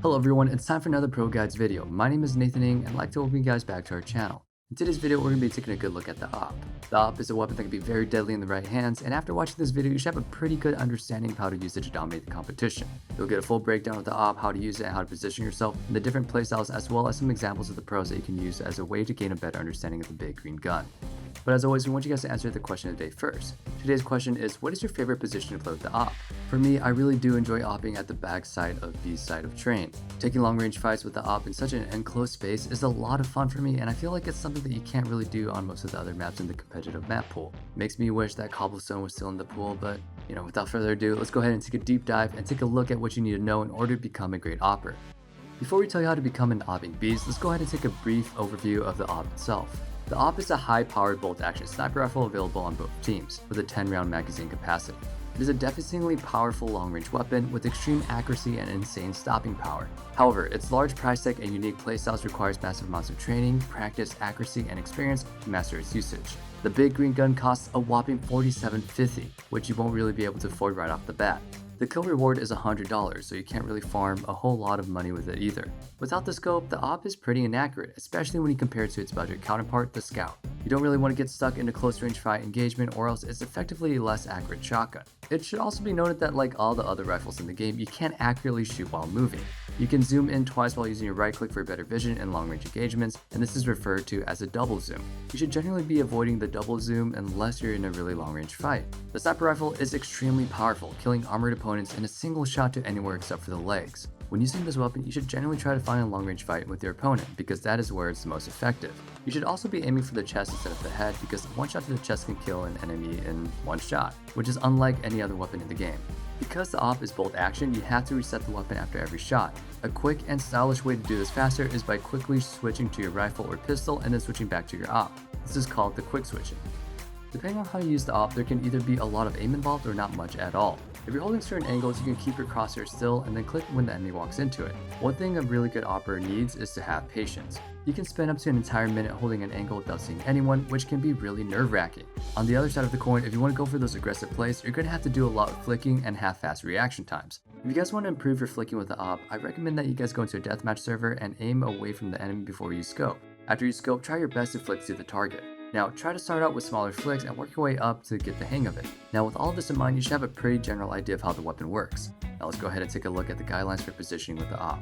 Hello everyone, it's time for another ProGuides video. My name is Nathan Ng and I'd like to welcome you guys back to our channel. In today's video, we're going to be taking a good look at the Awp. The Awp is a weapon that can be very deadly in the right hands, and after watching this video, you should have a pretty good understanding of how to use it to dominate the competition. You'll get a full breakdown of the Awp, how to use it, and how to position yourself, and the different playstyles, as well as some examples of the pros that you can use as a way to gain a better understanding of the big green gun. But as always, we want you guys to answer the question of the day first. Today's question is, what is your favorite position to play with the Awp? For me, I really do enjoy Awping at the back side of B side of train. Taking long range fights with the Awp in such an enclosed space is a lot of fun for me, and I feel like it's something that you can't really do on most of the other maps in the competitive map pool. Makes me wish that Cobblestone was still in the pool, but without further ado, let's go ahead and take a deep dive and take a look at what you need to know in order to become a great Awper. Before we tell you how to become an Awping beast, let's go ahead and take a brief overview of the Awp itself. The Awp is a high-powered bolt-action sniper rifle available on both teams, with a 10-round magazine capacity. It is a devastatingly powerful long-range weapon with extreme accuracy and insane stopping power. However, its large price tag and unique playstyles requires massive amounts of training, practice, accuracy, and experience to master its usage. The big green gun costs a whopping $47.50, which you won't really be able to afford right off the bat. The kill reward is $100, so you can't really farm a whole lot of money with it either. Without the scope, the Awp is pretty inaccurate, especially when you compare it to its budget counterpart, the Scout. You don't really want to get stuck in a close range fight engagement, or else it's effectively a less accurate shotgun. It should also be noted that like all the other rifles in the game, you can't accurately shoot while moving. You can zoom in twice while using your right click for better vision in long range engagements, and this is referred to as a double zoom. You should generally be avoiding the double zoom unless you're in a really long range fight. The sniper rifle is extremely powerful, killing armored opponents in a single shot to anywhere except for the legs. When using this weapon, you should generally try to find a long range fight with your opponent, because that is where it's the most effective. You should also be aiming for the chest instead of the head, because one shot to the chest can kill an enemy in one shot, which is unlike any other weapon in the game. Because the Awp is bolt action, you have to reset the weapon after every shot. A quick and stylish way to do this faster is by quickly switching to your rifle or pistol and then switching back to your Awp. This is called the quick switching. Depending on how you use the Awp, there can either be a lot of aim involved or not much at all. If you're holding certain angles, you can keep your crosshair still and then click when the enemy walks into it. One thing a really good Awper needs is to have patience. You can spend up to an entire minute holding an angle without seeing anyone, which can be really nerve-wracking. On the other side of the coin, if you want to go for those aggressive plays, you're going to have to do a lot of flicking and have fast reaction times. If you guys want to improve your flicking with the Awp, I recommend that you guys go into a deathmatch server and aim away from the enemy before you scope. After you scope, try your best to flick to the target. Now, try to start out with smaller flicks and work your way up to get the hang of it. Now, with all this in mind, you should have a pretty general idea of how the weapon works. Now, let's go ahead and take a look at the guidelines for positioning with the Awp.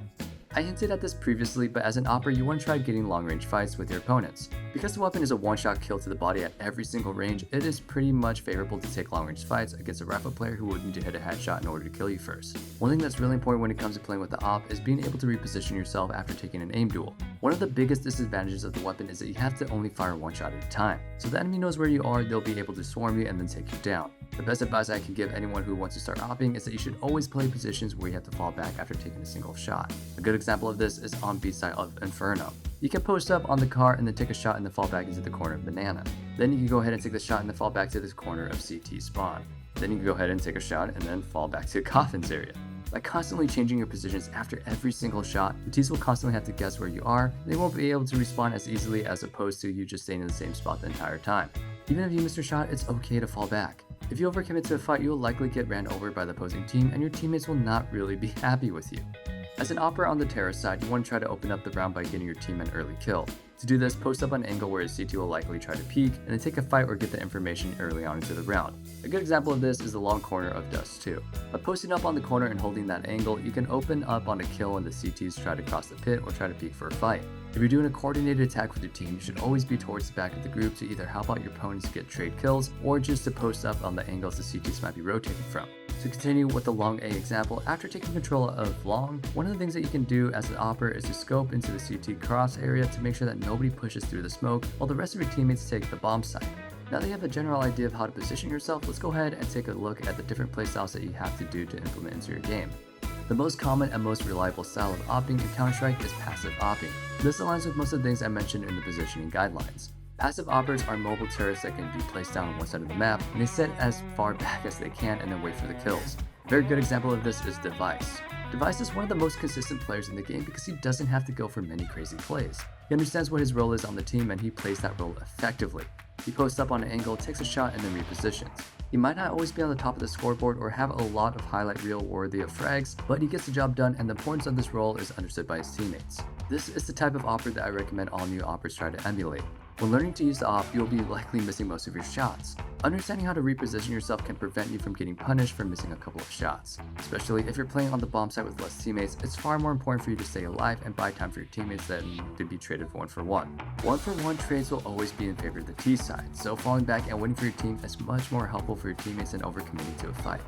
I hinted at this previously, but as an Awper, you want to try getting long-range fights with your opponents. Because the weapon is a one-shot kill to the body at every single range, it is pretty much favorable to take long-range fights against a rifle player who would need to hit a headshot in order to kill you first. One thing that's really important when it comes to playing with the Awp is being able to reposition yourself after taking an aim duel. One of the biggest disadvantages of the weapon is that you have to only fire one shot at a time. So the enemy knows where you are, they'll be able to swarm you and then take you down. The best advice I can give anyone who wants to start Awping is that you should always play positions where you have to fall back after taking a single shot. A good example of this is on B side of Inferno. You can post up on the car and then take a shot and then fall back into the corner of Banana. Then you can go ahead and take the shot and then fall back to this corner of CT Spawn. Then you can go ahead and take a shot and then fall back to Coffin's area. By constantly changing your positions after every single shot, the teams will constantly have to guess where you are, and they won't be able to respawn as easily as opposed to you just staying in the same spot the entire time. Even if you miss your shot, it's okay to fall back. If you overcommit to a fight, you will likely get ran over by the opposing team, and your teammates will not really be happy with you. As an Awper on the terrorist side, you want to try to open up the round by getting your team an early kill. To do this, post up an angle where a CT will likely try to peek, and then take a fight or get the information early on into the round. A good example of this is the long corner of Dust 2. By posting up on the corner and holding that angle, you can open up on a kill when the CTs try to cross the pit or try to peek for a fight. If you're doing a coordinated attack with your team, you should always be towards the back of the group to either help out your opponents get trade kills, or just to post up on the angles the CTs might be rotating from. To continue with the long A example, after taking control of long, one of the things that you can do as an Awper is to scope into the CT cross area to make sure that nobody pushes through the smoke while the rest of your teammates take the bomb site. Now that you have a general idea of how to position yourself, let's go ahead and take a look at the different playstyles that you have to do to implement into your game. The most common and most reliable style of Awping in Counter-Strike is passive Awping. This aligns with most of the things I mentioned in the positioning guidelines. Passive Awpers are mobile turrets that can be placed down on one side of the map, and they sit as far back as they can and then wait for the kills. A very good example of this is Device. Device is one of the most consistent players in the game because he doesn't have to go for many crazy plays. He understands what his role is on the team and he plays that role effectively. He posts up on an angle, takes a shot, and then repositions. He might not always be on the top of the scoreboard or have a lot of highlight reel worthy of frags, but he gets the job done and the importance of this role is understood by his teammates. This is the type of Awper that I recommend all new Awpers try to emulate. When learning to use the Awp, you'll be likely missing most of your shots. Understanding how to reposition yourself can prevent you from getting punished for missing a couple of shots. Especially if you're playing on the bomb site with less teammates, it's far more important for you to stay alive and buy time for your teammates than to be traded 1-for-1. 1-for-1 trades will always be in favor of the T side, so falling back and winning for your team is much more helpful for your teammates than overcommitting to a fight.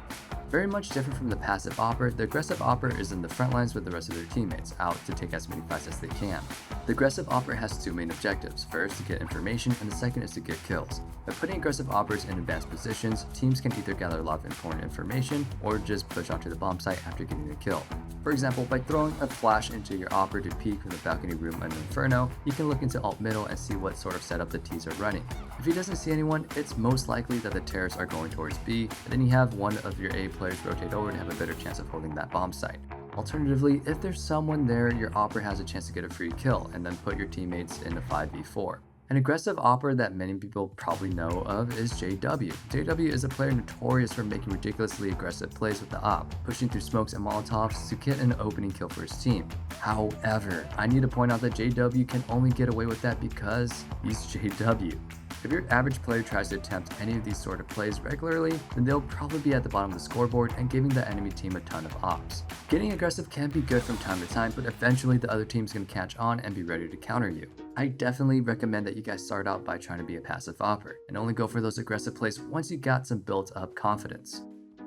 Very much different from the passive Awper, the aggressive Awper is in the front lines with the rest of their teammates, out to take as many fights as they can. The aggressive Awper has two main objectives, first to get information and the second is to get kills. By putting aggressive Awpers in advanced positions, teams can either gather a lot of important information or just push onto the bomb site after getting the kill. For example, by throwing a flash into your Awper to peek from the balcony room in Inferno, you can look into alt middle and see what sort of setup the T's are running. If he doesn't see anyone, it's most likely that the terrorists are going towards B, and then you have one of your A players rotate over to have a better chance of holding that bomb site. Alternatively, if there's someone there, your Awper has a chance to get a free kill and then put your teammates in a 5v4. An aggressive Awper that many people probably know of is JW. JW is a player notorious for making ridiculously aggressive plays with the Awp, pushing through smokes and molotovs to get an opening kill for his team. However, I need to point out that JW can only get away with that because he's JW. If your average player tries to attempt any of these sort of plays regularly, then they'll probably be at the bottom of the scoreboard and giving the enemy team a ton of ops. Getting aggressive can be good from time to time, but eventually the other team's gonna catch on and be ready to counter you. I definitely recommend that you guys start out by trying to be a passive Awper, and only go for those aggressive plays once you got some built up confidence.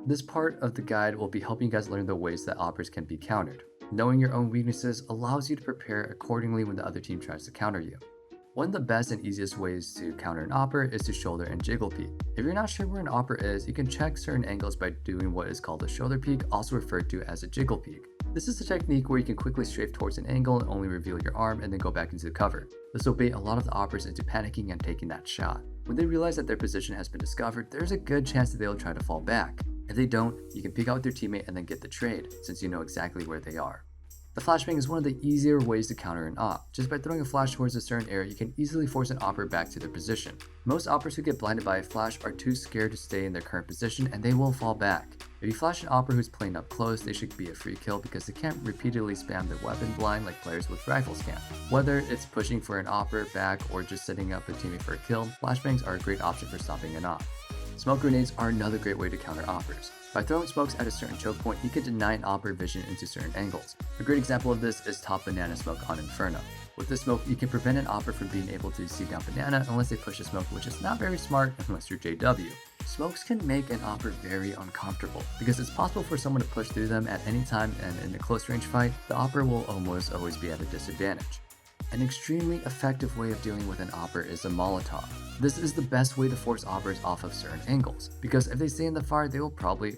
This part of the guide will be helping you guys learn the ways that Awpers can be countered. Knowing your own weaknesses allows you to prepare accordingly when the other team tries to counter you. One of the best and easiest ways to counter an Awper is to shoulder and jiggle peek. If you're not sure where an Awper is, you can check certain angles by doing what is called a shoulder peek, also referred to as a jiggle peek. This is a technique where you can quickly strafe towards an angle and only reveal your arm and then go back into the cover. This will bait a lot of the Awpers into panicking and taking that shot. When they realize that their position has been discovered, there's a good chance that they'll try to fall back. If they don't, you can peek out with your teammate and then get the trade, since you know exactly where they are. The flashbang is one of the easier ways to counter an Awp. Just by throwing a flash towards a certain area, you can easily force an Awper back to their position. Most Awpers who get blinded by a flash are too scared to stay in their current position and they will fall back. If you flash an Awper who's playing up close, they should be a free kill because they can't repeatedly spam the weapon blind like players with rifles can. Whether it's pushing for an Awper back or just setting up a teammate for a kill, flashbangs are a great option for stopping an Awp. Smoke grenades are another great way to counter Awpers. By throwing smokes at a certain choke point, you can deny an Awper vision into certain angles. A great example of this is top banana smoke on Inferno. With this smoke, you can prevent an Awper from being able to see down banana unless they push a smoke, which is not very smart unless you're JW. Smokes can make an Awper very uncomfortable because it's possible for someone to push through them at any time, and in a close range fight, the Awper will almost always be at a disadvantage. An extremely effective way of dealing with an Awper is a Molotov. This is the best way to force Awpers off of certain angles, because if they stay in the fire, they will probably,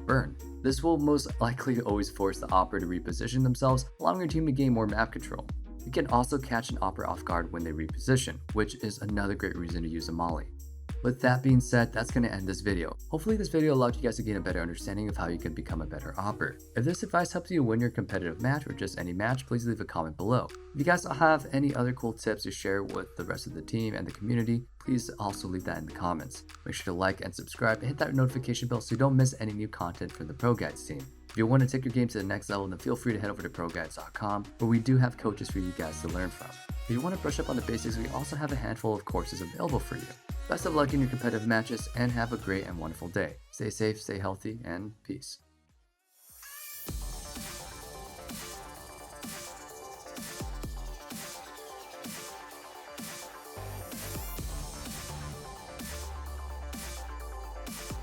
burn. This will most likely always force the Awper to reposition themselves, allowing your team to gain more map control. You can also catch an Awper off guard when they reposition, which is another great reason to use a molly. With that being said, that's going to end this video. Hopefully this video allowed you guys to gain a better understanding of how you can become a better Awper. If this advice helps you win your competitive match or just any match, please leave a comment below. If you guys have any other cool tips to share with the rest of the team and the community, please also leave that in the comments. Make sure to like and subscribe and hit that notification bell so you don't miss any new content from the ProGuides team. If you want to take your game to the next level, then feel free to head over to ProGuides.com, where we do have coaches for you guys to learn from. If you want to brush up on the basics, we also have a handful of courses available for you. Best of luck in your competitive matches and have a great and wonderful day. Stay safe, stay healthy, and peace.